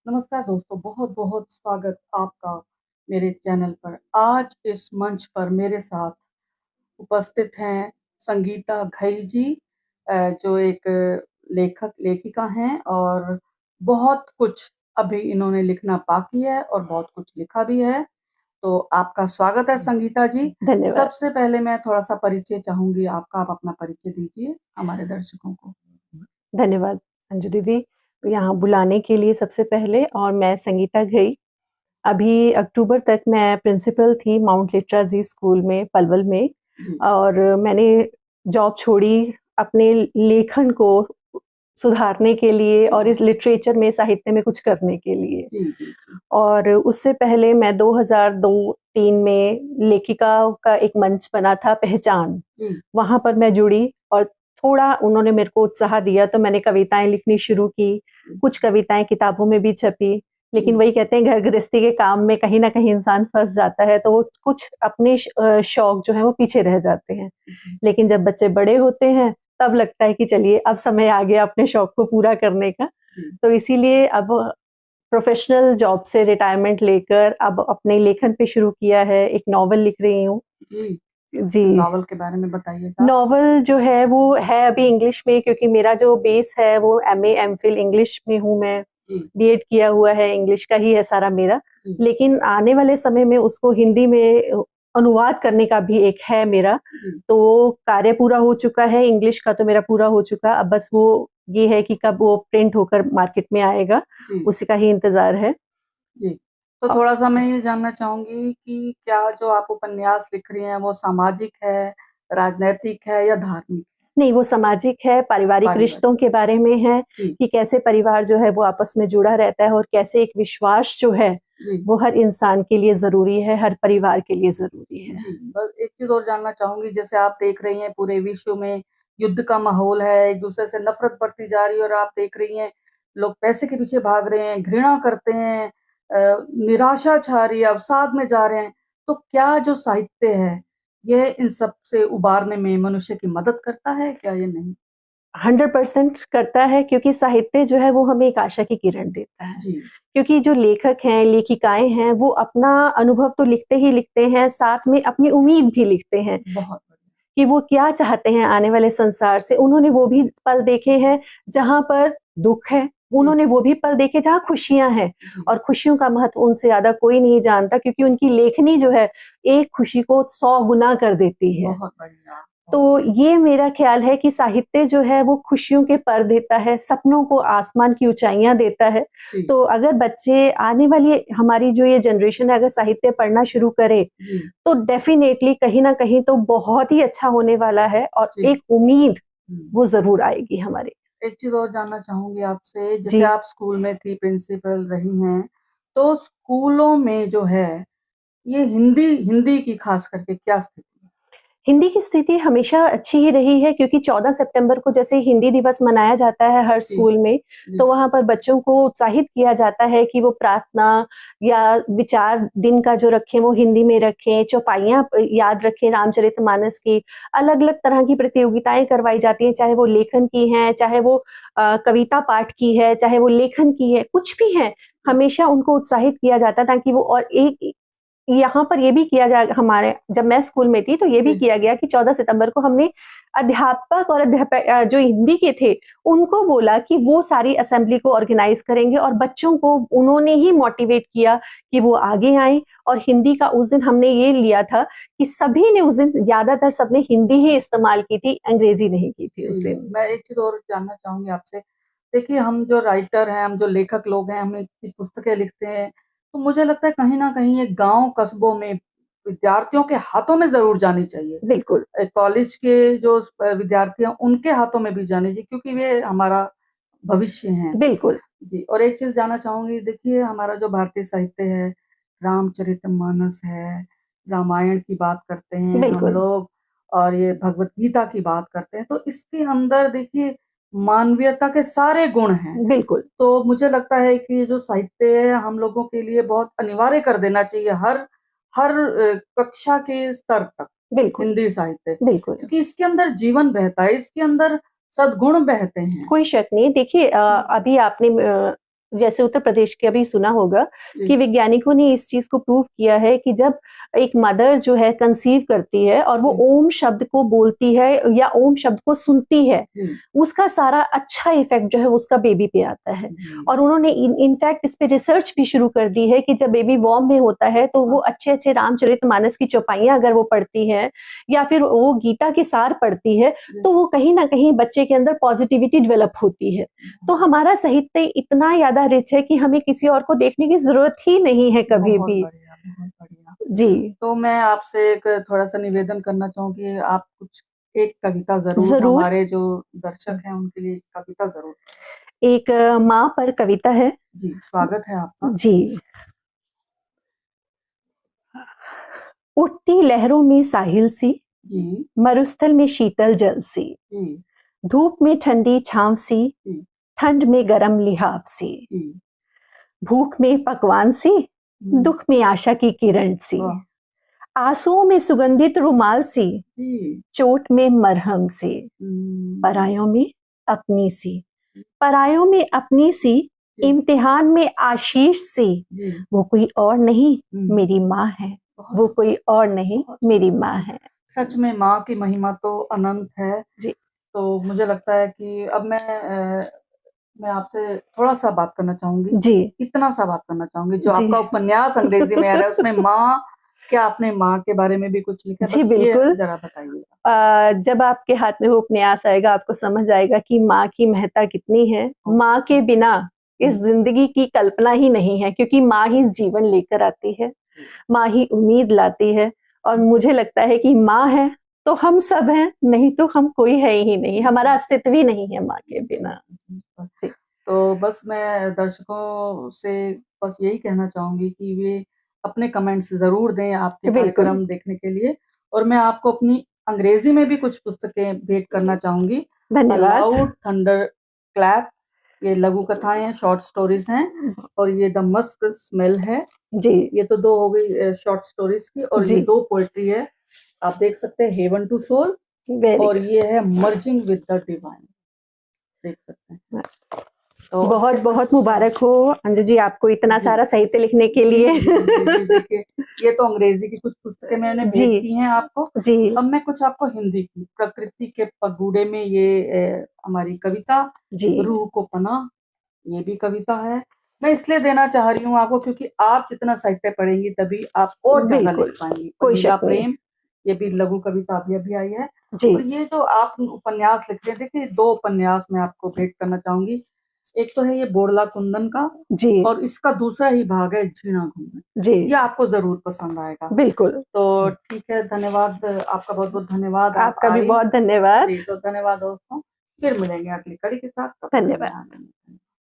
नमस्कार दोस्तों, बहुत-बहुत स्वागत आपका मेरे चैनल पर। आज इस मंच पर मेरे साथ उपस्थित हैं संगीता घई जी, जो एक लेखिका हैं और बहुत कुछ अभी इन्होंने लिखना बाकी है और बहुत कुछ लिखा भी है। तो आपका स्वागत है संगीता जी। धन्यवाद। सबसे पहले मैं थोड़ा-सा परिचय चाहूँगी आपका, आप अपना परिचय दीजिए हमारे दर्शकों को। धन्यवाद अंजू दीदी, यहाँ बुलाने के लिए सबसे पहले। और मैं संगीता घई, अभी अक्टूबर तक मैं प्रिंसिपल थी माउंट लिटरा जी स्कूल में पलवल में। जी, और मैंने जॉब छोड़ी अपने लेखन को सुधारने के लिए और इस लिटरेचर में, साहित्य में कुछ करने के लिए। जी, जी, जी। और उससे पहले मैं 2002-3 में लेखिका का एक मंच बना था पहचान, जी, वहाँ पर मैं जुड़ी और थोड़ा उन्होंने मेरे को उत्साह दिया तो मैंने कविताएं लिखनी शुरू की। कुछ कविताएं किताबों में भी छपी, लेकिन जी, वही कहते हैं घर गृहस्थी के काम में कहीं ना कहीं इंसान फंस जाता है, तो वो कुछ अपने शौक जो है वो पीछे रह जाते हैं। जी, लेकिन जब बच्चे बड़े होते हैं तब लगता है कि चलिए अब समय आ गया अपने शौक को पूरा करने का। जी, तो इसीलिए अब प्रोफेशनल जॉब से रिटायरमेंट लेकर अब अपने लेखन पे शुरू किया है। एक नॉवल लिख रही हूँ। जी। जी। नॉवल के बारे में बताइएगा। नॉवल जो है वो है अभी इंग्लिश में, क्योंकि मेरा जो बेस है वो एमए एमफिल इंग्लिश में हूँ मैं। जी, बीएड किया हुआ है, इंग्लिश का ही है सारा मेरा। जी, लेकिन आने वाले समय में उसको हिंदी में अनुवाद करने का भी एक है मेरा। जी, तो वो कार्य पूरा हो चुका है, इंग्लिश का तो मेरा पूरा हो चुका। अब बस वो ये है कि कब वो प्रिंट होकर मार्केट में आएगा, जी, उसी का ही इंतजार है। जी। तो थोड़ा-सा मैं ये जानना चाहूँगी कि क्या जो आप उपन्यास लिख रही हैं, वो सामाजिक है, राजनैतिक है या धार्मिक? नहीं, वो सामाजिक है, पारिवारिक पारिवारिक? रिश्तों के बारे में है जी, कि कैसे परिवार जो है वो आपस में जुड़ा रहता है और कैसे एक विश्वास जो है जी, वो हर इंसान के लिए ज़रूरी है, हर परिवार के लिए ज़रूरी है। जी। बस एक चीज़ और जानना चाहूँगी, जैसे आप देख रही हैं पूरे विश्व में युद्ध का माहौल है, एक-दूसरे से नफ़रत बढ़ती जा रही है और आप देख रही हैं, लोग पैसे के पीछे भाग रहे हैं, घृणा करते हैं, निराशा छा रही है, अवसाद में जा रहे हैं। तो क्या जो साहित्य है, ये इन सब से उबारने में मनुष्य की मदद करता है, क्या ये नहीं? 100% करता है, क्योंकि साहित्य जो है वो हमें एक आशा की किरण देता है। जी, क्योंकि जो लेखक हैं, लेखिकाएँ हैं, वो अपना अनुभव तो लिखते ही लिखते हैं, साथ में अपनी उम्मीद भी लिखते हैं बहुत बढ़िया। कि वो क्या चाहते हैं आने वाले संसार से। उन्होंने वो भी पल देखे हैं जहाँ पर दुःख है, जी, उन्होंने वो भी पल देखे जहाँ खुशियाँ हैं। जी, और खुशियों का महत्व उनसे ज़्यादा कोई नहीं जानता, क्योंकि उनकी लेखनी जो है, एक खुशी को 100 गुना कर देती है। बहुत बढ़िया, तो बहुत ये मेरा ख्याल है कि साहित्य जो है वो खुशियों के पर देता है, सपनों को आसमान की ऊँचाइयाँ देता है। जी, तो अगर बच्चे, आने वाली हमारी जो ये जनरेशन है, अगर साहित्य पढ़ना शुरू करे, जी, तो डेफ़िनेटली कहीं न कहीं तो बहुत ही अच्छा होने वाला है और जी, एक उम्मीद हुँ। वो ज़रूर आएगी हमारी। एक चीज़ और जानना चाहूँगी आपसे, जी। जैसे आप स्कूल में थी, प्रिंसिपल रही हैं, तो स्कूलों में जो है, ये हिंदी हिंदी की ख़ास करके क्या स्थिति है? हिंदी की स्थिति हमेशा अच्छी ही रही है, क्योंकि 14 सितंबर को जैसे हिंदी दिवस मनाया जाता है हर जी, स्कूल में, जी, तो वहाँ पर बच्चों को उत्साहित किया जाता है कि वो प्रार्थना या विचार दिन का जो रखें वो हिंदी में रखें, चौपाइयाँ याद रखें रामचरितमानस की। अलग-अलग तरह की प्रतियोगिताएँ करवाई जाती हैं, चाहे वो लेखन की हैं, चाहे वो कविता पाठ की है, चाहे वो लेखन की है, कुछ भी है, जी, हमेशा उनको उत्साहित किया जाता है ताकि वो और एक यहाँ पर ये भी किया जा हमारे जब मैं स्कूल में थी तो ये भी जी, किया गया कि 14 सितंबर को हमने अध्यापक और जो हिंदी के थे, उनको बोला कि वो सारी असेंबली को ऑर्गेनाइज़ करेंगे और बच्चों को उन्होंने ही मोटिवेट किया कि वो आगे आएँ। और हिंदी का उस दिन हमने ये लिया था कि सभी ने उस दिन, ज़्यादातर सबने हिंदी ही इस्तेमाल की थी, अंग्रेज़ी नहीं की थी उस जी। दिन। मैं एक चीज़ और जानना चाहूँगी आपसे। देखिए, हम जो राइटर हैं, हम जो लेखक लोग हैं, हम इतनी पुस्तकें लिखते हैं, तो मुझे लगता है कहीं न कहीं ये गाँव, कस्बों में विद्यार्थियों के हाथों में ज़रूर जानी चाहिए। बिल्कुल, कॉलेज के जो विद्यार्थी हैं, उनके हाथों में भी जानी चाहिए क्योंकि वे हमारा भविष्य हैं। बिल्कुल, जी, और एक चीज़ जानना चाहूँगी, देखिए हमारा जो भारतीय साहित्य है, रामचरितमानस है, रामायण की बात करते हैं हम बिल्कुल, लोग और ये भगवत गीता की बात करते हैं, तो इसके अंदर देखिए मानवीयता के सारे गुण हैं। बिल्कुल, तो मुझे लगता है कि ये जो साहित्य है हम लोगों के लिए बहुत अनिवार्य कर देना चाहिए हर हर कक्षा के स्तर तक, बिल्कुल, हिंदी साहित्य। बिल्कुल। क्योंकि इसके अंदर जीवन बहता है, इसके अंदर सद्गुण बहते हैं। कोई शक नहीं। देखिए, हुँ, अभी आपने जैसे उत्तर प्रदेश के अभी सुना होगा जी। कि वैज्ञानिकों ने इस चीज को प्रूव किया है कि जब एक मदर जो है कंसीव करती है और वो जी। ओम शब्द को बोलती है या ओम शब्द को सुनती है, जी। उसका सारा अच्छा इफेक्ट जो है उसका बेबी पे आता है। जी। और उन्होंने इनफैक्ट इस पे रिसर्च भी शुरू कर दी है कि जब बेबी वॉर्म में होता है तो वो अच्छे अच्छे रामचरितमानस की चौपाइयां अगर वो पढ़ती है या फिर वो गीता के सार पढ़ती है तो वो कहीं ना कहीं बच्चे के अंदर पॉजिटिविटी डेवलप होती है। तो हमारा साहित्य इतना ज्यादा रिच है कि हमें किसी और को देखने की जरूरत ही नहीं है कभी बहुत भी। बढ़िया, बहुत बढ़िया। जी तो मैं आपसे एक थोड़ा-सा निवेदन करना चाहूँगी, आप कुछ एक कविता ज़रूर जरूर। हमारे जो दर्शक हैं उनके लिए कविता ज़रूर। एक माँ पर कविता है। जी, स्वागत है आपका। जी। उठती लहरों में साहिल सी, जी, मरुस्थल में शीतल जल सी, जी, धूप में ठंडी छांव सी, जी, ठंड में गरम लिहाफ सी, जी। भूख में पकवान सी, हुँ, दुख में आशा की किरण सी, वाह! आंसुओं में सुगंधित रुमाल सी, जी। चोट में मरहम सी, हुँ, परायों में अपनी सी, परायों में अपनी सी, जी, इम्तिहान में आशीष सी, जी। वो कोई और नहीं हुँ, मेरी माँ है, बहुत वो कोई और नहीं बहुत मेरी माँ है। सच में माँ की महिमा तो अनंत है। जी तो मुझे लगता है कि अब मैं आपसे थोड़ा-सा बात करना चाहूँगी, जी इतना-सा बात करना चाहूँगी, जो जी आपका उपन्यास अंग्रेज़ी में आ रहा है, उसमें माँ क्या आपने माँ के बारे में भी कुछ लिखा है? जी बस ये बिल्कुल। ज़रा बताइएगा। जब आपके हाथ में वो उपन्यास आएगा आपको समझ आएगा कि माँ की महत्ता कितनी है। माँ के बिना इस जिंदगी की कल्पना ही नहीं है, क्योंकि माँ ही जीवन लेकर आती है, माँ ही उम्मीद लाती है। और मुझे लगता है कि माँ है तो हम सब हैं, नहीं तो हम कोई है ही नहीं, हमारा अस्तित्व ही नहीं है माँ के बिना। जी तो बस मैं दर्शकों से बस यही कहना चाहूँगी कि वे अपने कमेंट्स ज़रूर दें आपके बिल्कुल। कार्यक्रम देखने के लिए और मैं आपको अपनी अंग्रेज़ी में भी कुछ पुस्तकें भेंट करना चाहूँगी। अ धन्यवाद। लाउड थंडर क्लैप, ये लघु कथाएँ हैं, शॉर्ट स्टोरीज़ हैं और ये द मस्क स्मेल है। जी ये तो 2 हो गई शॉर्ट स्टोरीज़ की और ये जी 2 पोएट्री है। आप देख सकते हैं हेवन टू सोल वेरी और ये है मर्जिंग विद द डिवाइन, देख सकते हैं। गुड। तो उसके बहुत बहुत मुबारक हो अंजू जी आपको इतना जी, सारा साहित्य लिखने के जी, लिए। जी, जी, जी, देखिए ये तो अंग्रेज़ी की कुछ पुस्तकें मैंने जी भेंट की हैं आपको। जी अब मैं कुछ आपको हिंदी की, प्रकृति के पगूड़े में ये हमारी कविता, जी रूह को पनाह, ये भी कविता है। मैं इसलिए देना चाह रही हूँ आपको क्योंकि आप जितना साहित्य पढ़ेंगी तभी आप और ज़्यादा लिख बिल्कुल पाएँगी। कोई पनीला शक नहीं। प्रेम, ये भी लघु कविता अभी-अभी आई है जी और ये जो आप उपन्यास लिखते हैं, देखिए 2 उपन्यास मैं आपको भेंट करना चाहूँगी। एक तो है ये बोड़ला कुंदन का जी और इसका दूसरा ही भाग है झीणा घूमे। जी ये आपको ज़रूर पसंद आएगा। बिल्कुल। तो ठीक है, धन्यवाद आपका बहुत-बहुत धन्यवाद आप आपका भी आए। बहुत धन्यवाद। जी, तो धन्यवाद दोस्तों। फिर मिलेंगे अगली कड़ी के साथ, तब तक के लिए धन्यवाद। ध्यान रखिए।